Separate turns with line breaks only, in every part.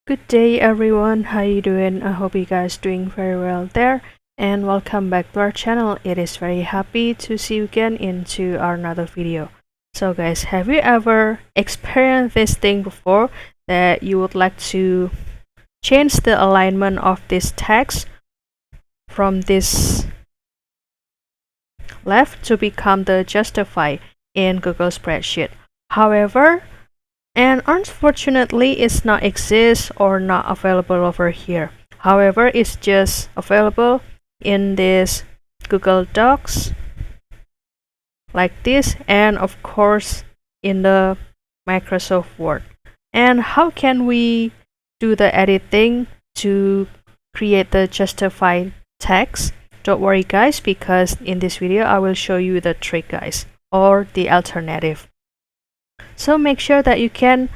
Good day everyone, how you doing? I hope you guys doing very well there, and welcome back to our channel. It is very happy to see you again into our another video. So guys, have you ever experienced this thing before, that you would like to change the alignment of this text from this left to become the justify in Google Spreadsheet? However, and unfortunately it's not exist or not available over here. However, it's just available in this Google Docs like this, and of course in the Microsoft Word. And how can we do the editing to create the justified text? Don't worry guys, because in this video I will show you the trick guys, or the alternative. So make sure that you can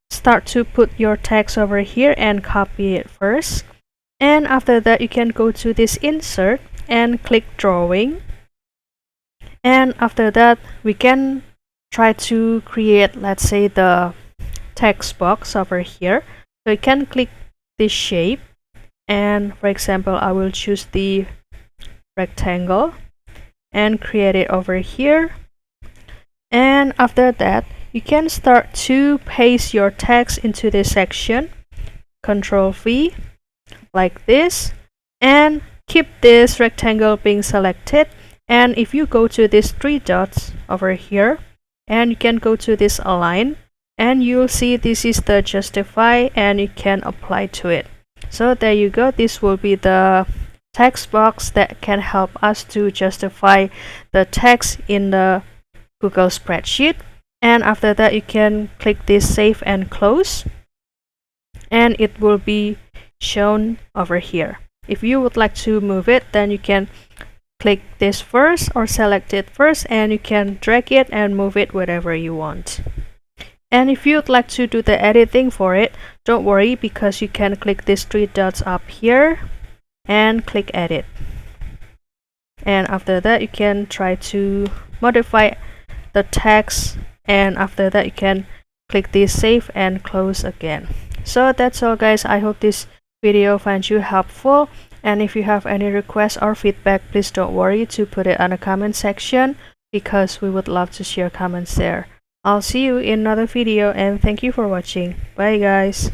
start to put your text over here and copy it first, and after that you can go to this insert and click drawing, and after that we can try to create, let's say, the text box over here. So you can click this shape, and for example I will choose the rectangle and create it over here, and after that you can start to paste your text into this section. Control V like this, and keep this rectangle being selected, and if you go to these three dots over here and you can go to this align, and you'll see this is the justify, and you can apply to it. So there you go, this will be the text box that can help us to justify the text in the Google Spreadsheet. And after that you can click this save and close, and it will be shown over here. If you would like to move it, then you can click this first or select it first, and you can drag it and move it wherever you want. And if you'd like to do the editing for it, don't worry, because you can click these three dots up here and click edit, and after that you can try to modify the text, and after that you can click this save and close again. So that's all guys, I hope this video finds you helpful, and if you have any requests or feedback, please don't worry to put it on the comment section, because we would love to share comments there. I'll see you in another video, and thank you for watching. Bye guys.